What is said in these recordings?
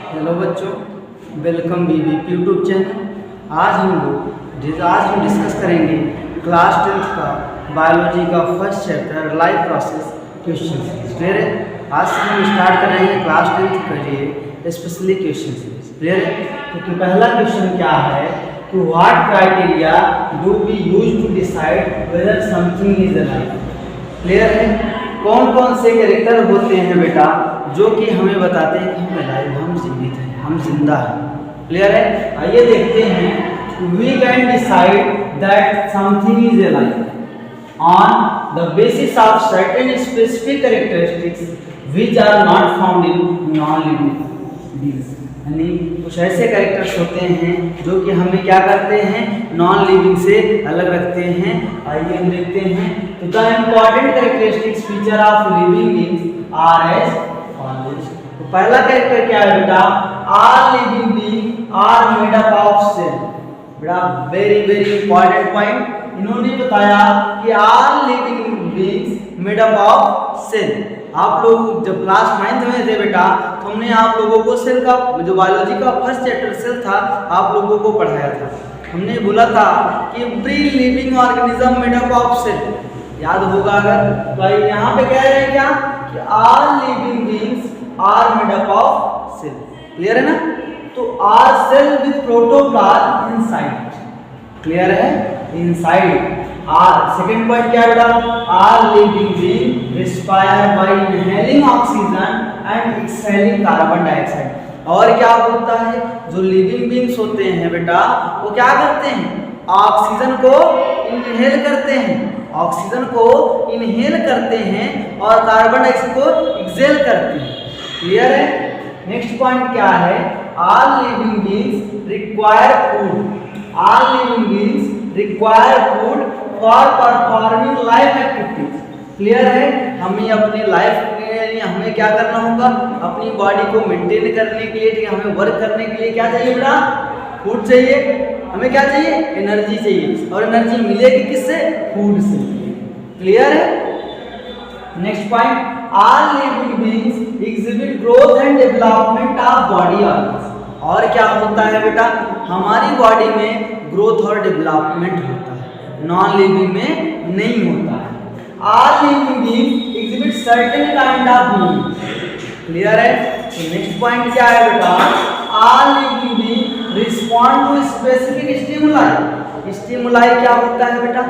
Hello बच्चों, welcome BBP YouTube channel. आज हम डिस्कस करेंगे क्लास 10th का बायोलॉजी का first chapter life process question series. Clear है? आज से हम स्टार्ट कर रहे हैं क्लास 10th के लिए स्पेशली क्वेश्चन सीरीज। क्लियर है? तो पहला क्वेश्चन क्या है कि what criteria do we use to decide whether something is life. Clear है? कौन कौन से कैरेक्टर होते हैं बेटा जो कि हमें बताते हैं कि हम लाइव, हम जीवित हैं, हम जिंदा हैं। क्लियर है? आइए देखते हैं। We can decide that something is a life on the basis of certain specific characteristics which are not found in non living beings. यानी कुछ ऐसे कैरेक्टर्स होते हैं जो कि हमें क्या करते हैं, नॉन लिविंग से अलग रखते हैं। आइए हम देखते हैं। तो the important characteristics feature of living beings are as follows. तो पहला कैरेक्टर क्या है बेटा, all living being are made up of cell. बेटा वेरी वेरी इंपॉर्टेंट पॉइंट इन्होंने बताया कि all living beings made up of cell. आप लोग जब क्लास 9th में थे बेटा तो हमने आप लोगों को सेल का जो बायोलॉजी का फर्स्ट चैप्टर सेल था आप लोगों को पढ़ाया था। हमने बोला था कि every living organism made up of cell. याद होगा अगर? तो यहाँ पे कह रहे हैं क्या कि all living beings are made up of cell. Clear है ना? तो are cell with protoplasm inside. Clear है? Inside are. सेकेंड पॉइंट क्या है बेटा, are living being respire by inhaling oxygen and exhaling carbon dioxide. और क्या होता है, जो लिविंग बीइंग्स होते हैं बेटा वो क्या करते हैं, ऑक्सीजन को इनहेल करते हैं, ऑक्सीजन को इनहेल करते हैं और कार्बन डाइऑक्साइड को एक्सहेल करते हैं। क्लियर है? नेक्स्ट पॉइंट क्या है, all living beings require food. All living beings require food for performing life activities. Clear है? हमें अपनी लाइफ के लिए हमें क्या करना होगा, अपनी बॉडी को मेंटेन करने के लिए, हमें वर्क करने के लिए क्या चाहिए बेटा, फूड चाहिए। हमें क्या चाहिए, एनर्जी चाहिए। और एनर्जी मिलेगी किससे, फूड से। क्लियर है? Next point, all living beings exhibit growth and development of body organs. और क्या होता है बेटा, हमारी बॉडी में ग्रोथ और डेवलपमेंट होता है, नॉन लिविंग में नहीं होता है। All living beings exhibit certain kind of movement. Clear है? तो नेक्स्ट पॉइंट क्या है बेटा, all living being respond to specific stimuli. Stimuli क्या होता है बेटा,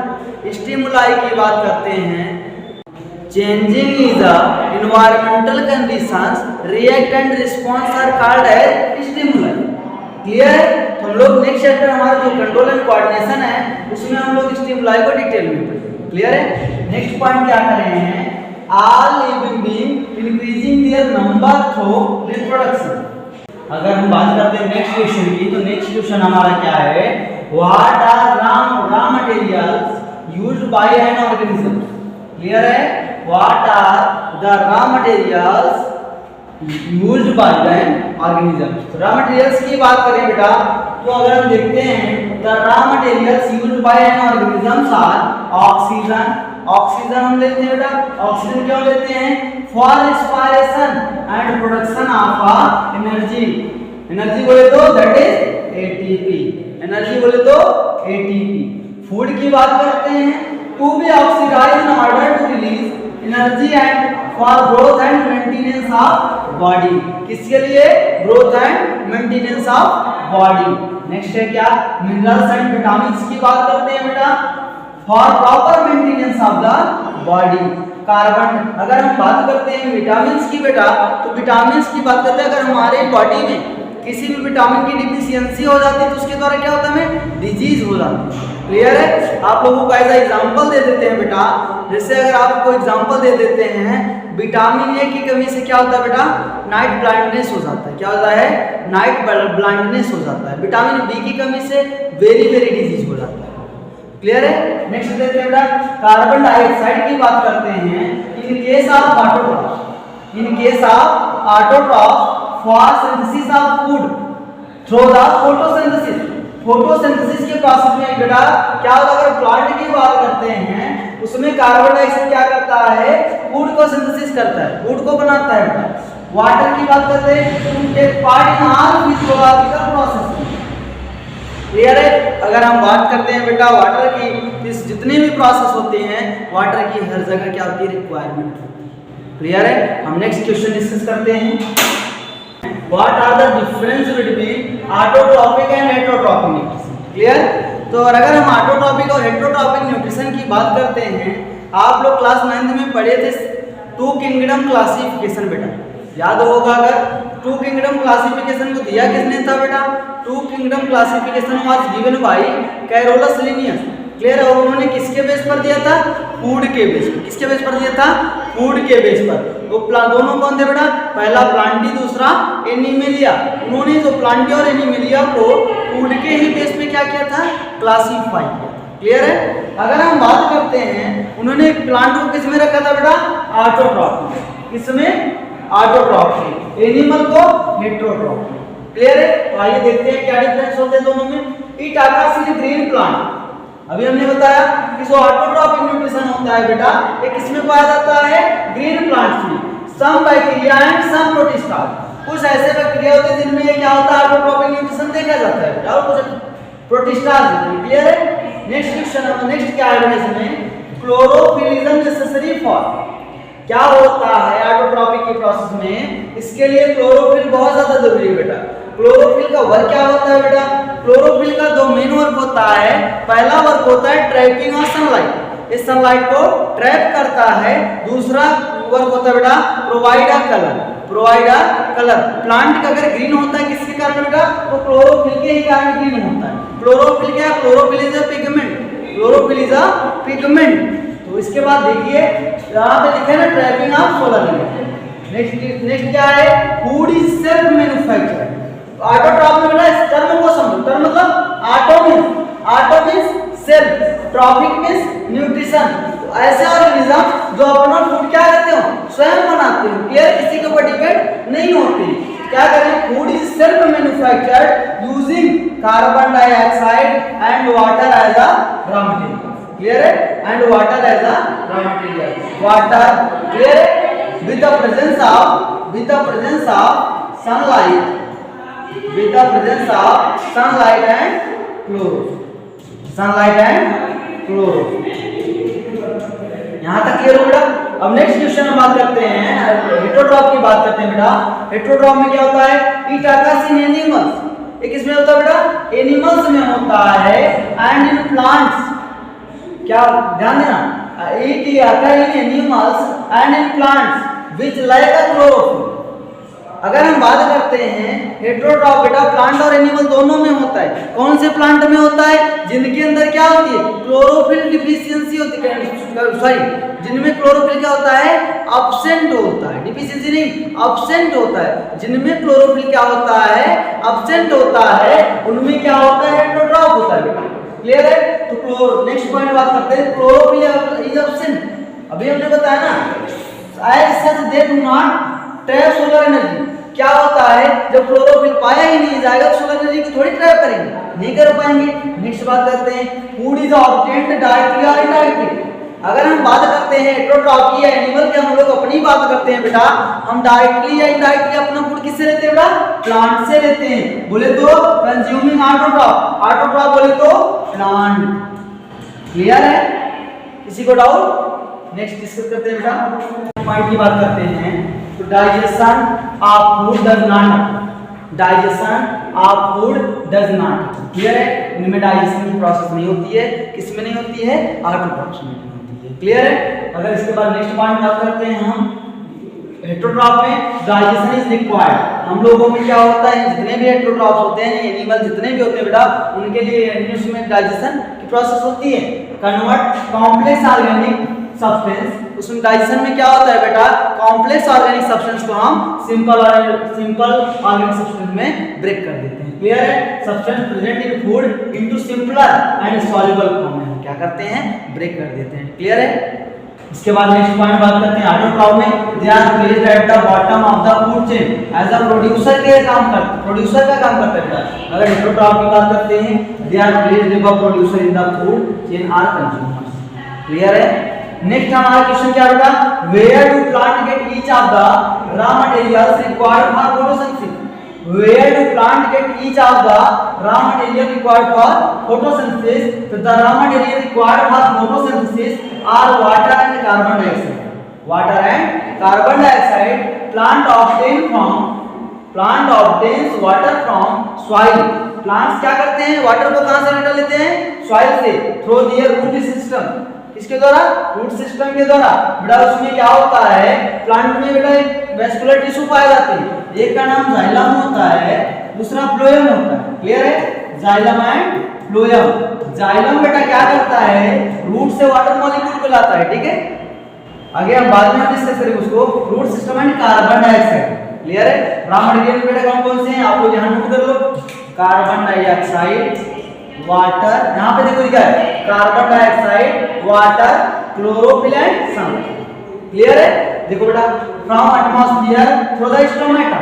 स्टिमुलाई की बात करते हैं, changing is the environmental conditions, react and response are called as stimuli. Clear है? तो हम लोग नेक्स्ट चैप्टर हमारा जो कंट्रोल एंड कोऑर्डिनेशन है उसमें हम लोग स्टिमुलाई को डिटेल में पढ़ेंगे। क्लियर है? नेक्स्ट पॉइंट क्या कर रहे हैं, all living being increasing their number through reproduction. अगर हम बात करते हैं नेक्स्ट क्वेश्चन की, तो नेक्स्ट क्वेश्चन हमारा क्या है, what are raw materials used by an organism. Clear है? What are the raw materials used by an organism. Raw materials की बात करें बेटा तो अगर हम देखते हैं the raw materials used by an organism are oxygen. Oxygen हम लेते हैं बेटा, ऑक्सीजन क्यों लेते हैं, for respiration and production of energy. Energy बोले तो दैट इज एटीपी। एनर्जी बोले तो एटीपी। फूड की बात करते हैं, to be oxidised in order to release energy and for growth and maintenance of body. किसके लिए, growth and maintenance of body. Next है क्या, मिनरल्स एंड विटामिन्स की बात करते हैं बेटा, for proper maintenance of the body. Carbon, अगर हम बात करते हैं विटामिन्स की बेटा तो विटामिन्स की बात करते हैं, अगर हमारे बॉडी में किसी भी विटामिन की डिफिशियंसी हो जाती है तो उसके द्वारा क्या होता है, हमें डिजीज हो जाती है। क्लियर है? आप लोगों को ऐसा एग्जांपल दे देते हैं बेटा, जैसे अगर आपको एग्जांपल दे देते हैं, विटामिन ए की कमी से क्या होता है बेटा, नाइट ब्लाइंडनेस हो जाता है। क्या होता है, नाइट ब्लाइंडनेस हो जाता है। विटामिन बी की कमी से वेरी वेरी डिजीज हो जाता है। क्लियर है? नेक्स्ट देखते हैं बेटा, कार्बन डाइऑक्साइड की बात करते हैं, in case of autotroph, in case of autotroph for synthesis of food through the photosynthesis. Photosynthesis के प्रोसेस में बेटा क्या होता है, अगर प्लांट की बात करते हैं उसमें कार्बन डाइऑक्साइड क्या करता है, फूड को सिंथेसिस करता है, फूड को बनाता है बेटा। वाटर की बात करते हैं, एक part in all physiological process. Clear है? अगर हम बात करते हैं बेटा वाटर की, इस जितने भी प्रोसेस होते हैं वाटर की हर जगह क्या होती है, रिक्वायरमेंट होती है। क्लियर है? हम नेक्स्ट क्वेश्चन डिस्कस करते हैं। What are the difference between autotrophic and heterotrophic nutrition. Clear? तो अगर हम ऑटोट्रॉपिक और हेटेरोट्रॉपिक न्यूट्रिशन की बात करते हैं, आप लोग क्लास 9th में पढ़े थे टू किंगडम क्लासिफिकेशन बेटा, याद होगा अगर। टू किंगडम क्लासिफिकेशन को दिया किसने था बेटा? Two kingdom classification was given by Carolus Linnaeus. Clear? और उन्होंने किसके बेस पर दिया था? फूड के बेस पर। किसके बेस पर दिया था? फूड के बेस पर। वो दोनों कौन थे बेटा? पहला प्लांटी, दूसरा एनिमेलिया। उन्होंने जो प्लांटी और एनिमेलिया को फूड के ही बेस पे क्या किया था? क्लासीफाई किया। क्लियर है? अगर हम बात करते हैं, उन्होंने प्लांट को किस में रखा था बेटा? ऑटोट्रॉपिक। किसमें? ऑटोट्रॉपिक। एनिमल को हेटेरोट्रॉपिक। क्लियर है? तो आइए देखते हैं क्या डिफरेंस होते हैं दोनों में। It Akash is green plant. अभी हमने बताया कि जो ऑटोट्रॉपिक न्यूट्रिशन होता है बेटा, ये किसमें पाया जाता है? ग्रीन प्लांट्स में। Some bacteria and some protista. कुछ ऐसे बैक्टीरिया होते हैं जिनमें क्या होता है? ऑटोट्रॉपिक न्यूट्रिशन देखा जाता है बेटा, और कुछ प्रोटिस्टा। क्लियर है? नेक्स्ट क्वेश्चन, नेक्स्ट क्या है इसमें? Chlorophyll is necessary for. क्या होता है ऑटोट्रॉपिक के प्रोसेस में? इसके लिए क्लोरोफिल बहुत ज्यादा जरूरी है बेटा। क्लोरोफिल का वर्क क्या होता है बेटा? क्लोरोफिल का दो मेन वर्क होता है। पहला वर्क होता है ट्रैपिंग ऑफ सनलाइट, इस सनलाइट को ट्रैप करता है। दूसरा वर्क होता है बेटा provide a colour, provide a colour. Plant का अगर ग्रीन होता है किसके कारण बेटा? तो क्लोरोफिल के ही कारण ग्रीन होता है। क्लोरोफिल क्या है? Chlorophyll is a pigment, chlorophyll is a pigment. तो इसके बाद देखिए यहाँ पे लिखा है ना trapping of solar energy. Next क्या है? Food is self manufactured. Autotroph में बेटा टर्म को समझो। टर्म मतलब auto means self, trophic means nutrition. तो ऐसे ऑर्गेनिज्म जो अपना फूड क्या करते हो? स्वयं बनाते हो। क्लियर? किसी के ऊपर डिपेंड नहीं होते। क्या करें? Food is self manufactured using carbon dioxide and water as a raw material. Clear है? And water as a raw material. Water, clear है? with the presence of sunlight, with the presence of sunlight and chloro। यहाँ तक clear हो बेटा? अब next question में बात करते हैं, हेटेरोट्रॉप की बात करते हैं बेटा। हेटेरोट्रॉप में क्या होता है? It occurs in animals. ये किसमें होता है बेटा? एनिमल्स में होता है। एंड इन प्लांट्स, क्या ध्यान देना, it occur in animals and in plants which like a chlorophyll. अगर हम बात करते हैं हेटेरोट्रॉप बेटा, प्लांट और एनिमल दोनों में होता है। कौन से प्लांट में होता है? जिनके अंदर क्या होती है? क्लोरोफिल डिफिशियंसी होती है। सॉरी, जिनमें क्लोरोफिल क्या होता है? एब्सेंट होता है। डिफिशियंसी नहीं, एब्सेंट होता है। जिनमें क्लोरोफिल क्या होता है? एब्सेंट होता है, उनमें क्या होता है? हेटेरोट्रॉप होता है। क्लियर है? तो नेक्स्ट पॉइंट बात करते हैं, क्लोरोफिल इज एब्सेंट। अभी हमने बताया ना, as such they do not trap solar energy. क्या होता है? जब क्लोरोफिल पाया ही नहीं जाएगा तो सोलर एनर्जी को थोड़ी ट्रैप करेंगे, नहीं कर पाएंगे। नेक्स्ट बात करते हैं, फूड इज ऑब्टेन्ड डायरेक्टली और इनडायरेक्टली। अगर हम बात करते हैं हेटेरोट्रॉप की या एनिमल की, हम लोग अपनी बात करते हैं बेटा, हम डायरेक्टली या इनडायरेक्टली अपना फूड किससे लेते हैं बेटा? प्लांट से लेते हैं। बोले तो कंज्यूमिंग ऑटोट्रॉप, ऑटोट्रॉप बोले तो प्लांट। क्लियर है? किसी को डाउट? नेक्स्ट डिस्कस करते हैं बेटा, पॉइंट की बात करते हैं। तो digestion of food does not, digestion of food does not. Clear है? इनमें डाइजेशन की प्रोसेस नहीं होती है। किसमें नहीं होती है? ऑटोट्रॉप्स में नहीं होती है। क्लियर है? अगर इसके बाद नेक्स्ट पॉइंट बात करते हैं हम, हेटेरोट्रॉप में डाइजेशन इज रिक्वायर्ड। हम लोगों में क्या होता है? जितने भी हेटेरोट्रॉप्स होते हैं, एनिमल जितने भी होते हैं बेटा, उनके लिए उसमें डाइजेशन की प्रोसेस होती है। कन्वर्ट कॉम्प्लेक्स ऑर्गेनिक सब्सटेंस, उसमें डाइजेशन में क्या होता है बेटा? कॉम्प्लेक्स ऑर्गेनिक सब्सटेंस को हम सिंपल ऑर्गेनिक सब्सटेंस में ब्रेक कर देते हैं। क्लियर है? Substance present in food into simpler and soluble form में क्या करते हैं? ब्रेक कर देते हैं। क्लियर है? इसके बाद नेक्स्ट पॉइंट बात करते हैं, ऑटोट्रॉप में they are placed at the bottom of the food chain as a producer के काम करते हैं, प्रोड्यूसर का काम करते हैं। अगर हेटेरोट्रॉप की बात करते हैं, they are placed as a producer in the food chain are consumers. Clear है? नेक्स्ट हमारा क्वेश्चन क्या होगा? Where do plant get each of the raw materials required for photosynthesis. Where get each of the raw material required for photosynthesis. So the raw material required for photosynthesis are water and carbon dioxide. Water and carbon dioxide. Plant obtains water from soil. Plants क्या करते हैं, water को कहां से निकाल लेते हैं, soil से, थ्रू देयर रूट सिस्टम. किसके द्वारा, रूट सिस्टम के द्वारा. बेटा उसमें क्या होता है, प्लांट में बेटा एक वैस्कुलर टिश्यू पाए जाते हैं. एक का नाम जाइलम होता है, दूसरा फ्लोएम होता है. क्लियर है, जाइलम एंड फ्लोएम. जाइलम बेटा क्या करता है, रूट से वाटर मॉलिक्यूल को लाता है. ठीक है, आगे हम बाद में डिस्कस करेंगे उसको. Root system and carbon dioxide. Clear है. रॉ मटेरियल बेटा कौन कौन से हैं, आप लोग यहां नोट कर लो. कार्बन डाइऑक्साइड, वाटर, यहां पे देखो लिखा है carbon dioxide, water, chlorophyll and sun. Clear है. देखो बेटा, from atmosphere through the stomata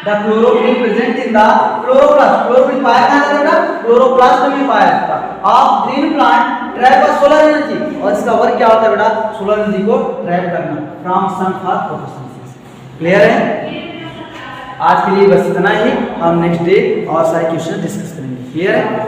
the chlorophyll present in the chloroplast. Chlorophyll पाया कहां जाता है बेटा, क्लोरोप्लास्ट में पाया जाता है. Of green plant trap solar energy. और इसका वर्क क्या होता है बेटा, सोलर एनर्जी को ट्रैप करना from sun for photosynthesis. Clear है. आज के लिए बस इतना ही. हम नेक्स्ट डे और सारे क्वेश्चन डिस्कस करेंगे. क्लियर है.